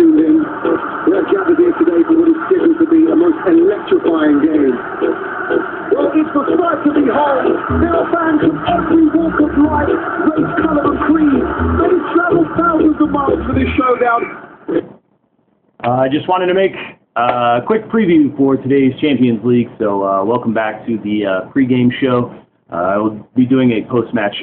tuned in. We are gathered here today for what is scheduled to be a most electrifying game. Well, it's the sight to behold. There are fans from every walk of life, race, colour and creed. They travel thousands of miles for this showdown. I just wanted to make a quick preview for today's Champions League. So welcome back to the pregame show. I will be doing a post-match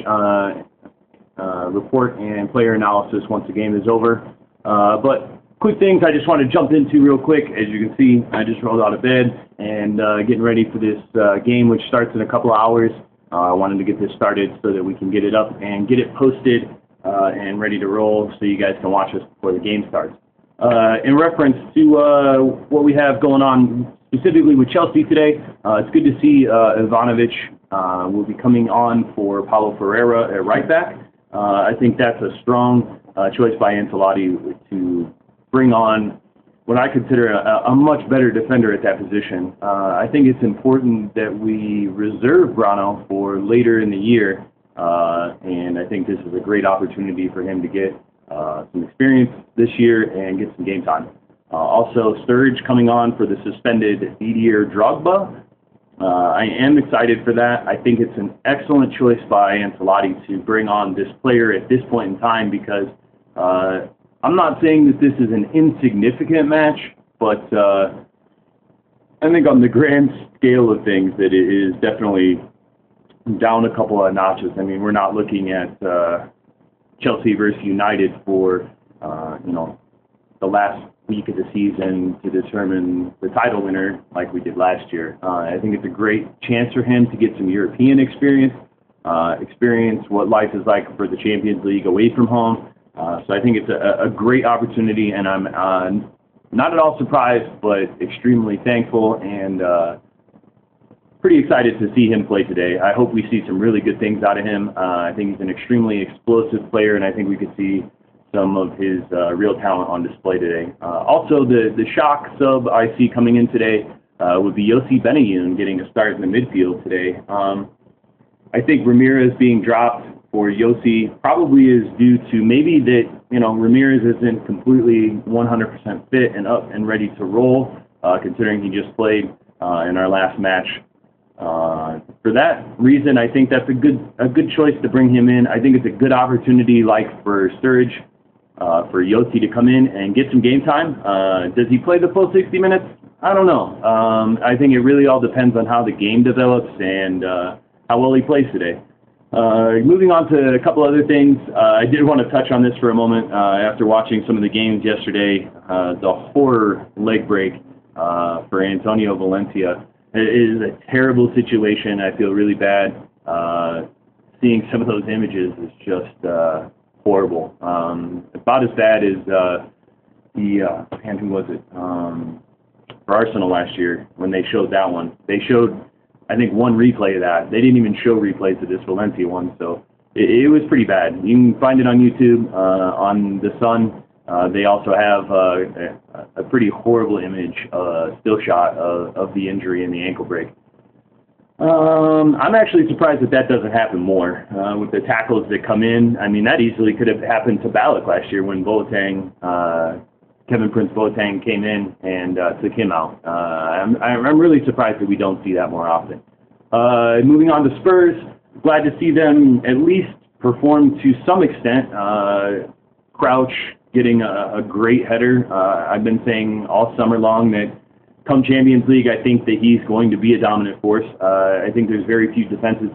report and player analysis once the game is over. But quick things I just want to jump into real quick. As you can see, I just rolled out of bed and getting ready for this game, which starts in a couple of hours. I wanted to get this started so that we can get it up and get it posted and ready to roll so you guys can watch us before the game starts. In reference to what we have going on specifically with Chelsea today, it's good to see Ivanovic will be coming on for Paulo Ferreira at right back. I think that's a strong choice by Ancelotti to bring on what I consider a much better defender at that position. I think it's important that we reserve Brano for later in the year, and I think this is a great opportunity for him to get some experience this year and get some game time. Also, Sturridge coming on for the suspended Didier Drogba. I am excited for that. I think it's an excellent choice by Ancelotti to bring on this player at this point in time because I'm not saying that this is an insignificant match, but I think on the grand scale of things that it is definitely down a couple of notches. I mean, we're not looking at Chelsea versus United for, the last week of the season to determine the title winner like we did last year. I think it's a great chance for him to get some European experience, experience what life is like for the Champions League away from home. So I think it's a great opportunity, and I'm not at all surprised, but extremely thankful and pretty excited to see him play today. I hope we see some really good things out of him. I think he's an extremely explosive player, and I think we could see some of his real talent on display today. Also, the shock sub I see coming in today would be Yossi Benayoun getting a start in the midfield today. I think Ramirez being dropped for Yossi probably is due to maybe that, Ramirez isn't completely 100% fit and up and ready to roll, considering he just played in our last match. For that reason, I think that's a good choice to bring him in. I think it's a good opportunity, like for Sturridge, for Yossi to come in and get some game time. Does he play the full 60 minutes? I don't know. I think it really all depends on how the game develops and how well he plays today. Moving on to a couple other things, I did want to touch on this for a moment. After watching some of the games yesterday, the horror leg break for Antonio Valencia. It is a terrible situation. I feel really bad. Seeing some of those images is just horrible. About as bad as who was it? For Arsenal last year when they showed that one. They showed, I think, one replay of that. They didn't even show replays of this Valencia one, so it was pretty bad. You can find it on YouTube, on The Sun. They also have a pretty horrible image, still shot of the injury and the ankle break. I'm actually surprised that doesn't happen more with the tackles that come in. I mean, that easily could have happened to Ballack last year when Kevin Prince Boateng came in and took him out. I'm really surprised that we don't see that more often. Moving on to Spurs, glad to see them at least perform to some extent. Crouch getting a great header. I've been saying all summer long that come Champions League, I think that he's going to be a dominant force. I think there's very few defenses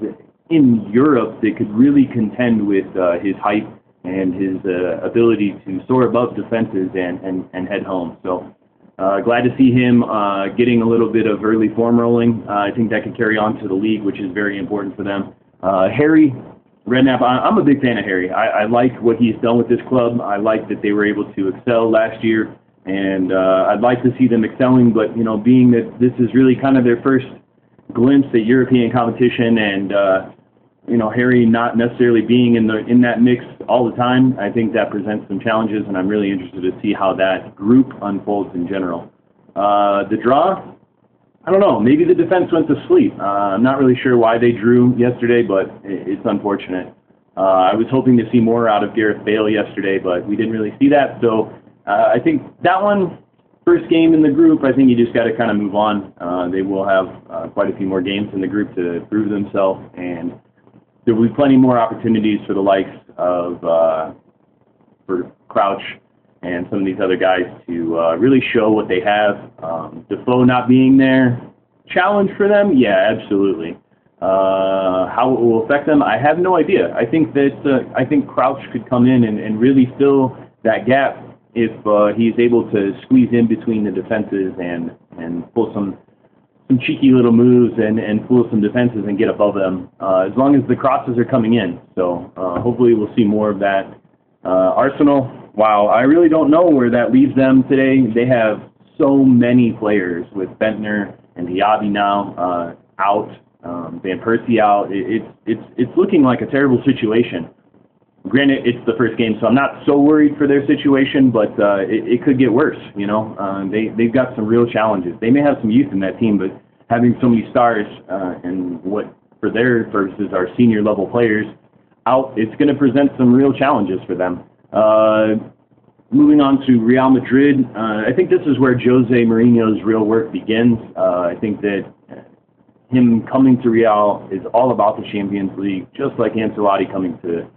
in Europe that could really contend with his height and his ability to soar above defenses and head home. So glad to see him getting a little bit of early form rolling. I think that could carry on to the league, which is very important for them. Harry Redknapp, I'm a big fan of Harry. I like what he's done with this club. I like that they were able to excel last year, and I'd like to see them excelling, but, being that this is really kind of their first glimpse at European competition and, Harry not necessarily being in that mix all the time, I think that presents some challenges, and I'm really interested to see how that group unfolds in general. The draw, I don't know. Maybe the defense went to sleep. I'm not really sure why they drew yesterday, but it's unfortunate. I was hoping to see more out of Gareth Bale yesterday, but we didn't really see that. So I think that one, first game in the group, I think you just got to kind of move on. They will have quite a few more games in the group to prove themselves, and there will be plenty more opportunities for the likes of for Crouch and some of these other guys to really show what they have. Defoe not being there, challenge for them? Yeah, absolutely. How it will affect them, I have no idea. I think that I think Crouch could come in and really fill that gap if he's able to squeeze in between the defenses and pull some cheeky little moves and fool some defenses and get above them, as long as the crosses are coming in. So hopefully we'll see more of that. Arsenal, wow, I really don't know where that leaves them today. They have so many players with Bentner and Diaby now out, Van Persie out. It's looking like a terrible situation. Granted, it's the first game, so I'm not so worried for their situation, but it could get worse, you know. They've got some real challenges. They may have some youth in that team, but having so many stars and what, for their purposes, are senior-level players out, it's going to present some real challenges for them. Moving on to Real Madrid, I think this is where Jose Mourinho's real work begins. I think that him coming to Real is all about the Champions League, just like Ancelotti coming to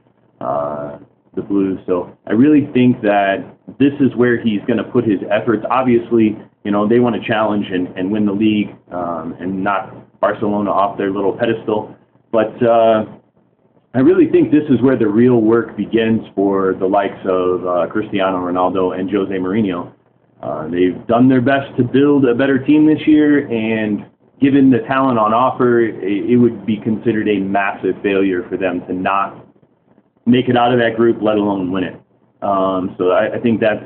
the Blues. So I really think that this is where he's going to put his efforts. Obviously, you know, they want to challenge and win the league and knock Barcelona off their little pedestal. But I really think this is where the real work begins for the likes of Cristiano Ronaldo and Jose Mourinho. They've done their best to build a better team this year, and given the talent on offer, it would be considered a massive failure for them to not make it out of that group, let alone win it. So I think that's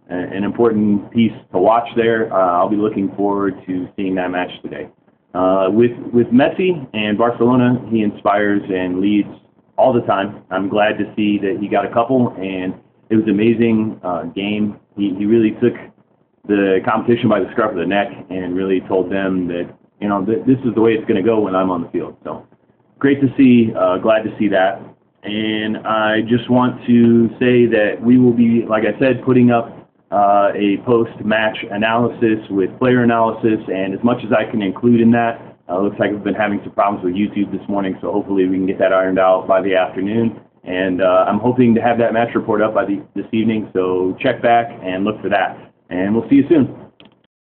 an important piece to watch there. I'll be looking forward to seeing that match today. With Messi and Barcelona, he inspires and leads all the time. I'm glad to see that he got a couple, and it was an amazing game. He really took the competition by the scruff of the neck and really told them that, you know, this is the way it's going to go when I'm on the field. So great to see, glad to see that. And I just want to say that we will be, like I said, putting up a post-match analysis with player analysis, and as much as I can include in that, looks like we've been having some problems with YouTube this morning, so hopefully we can get that ironed out by the afternoon. And I'm hoping to have that match report up by this evening, so check back and look for that. And we'll see you soon.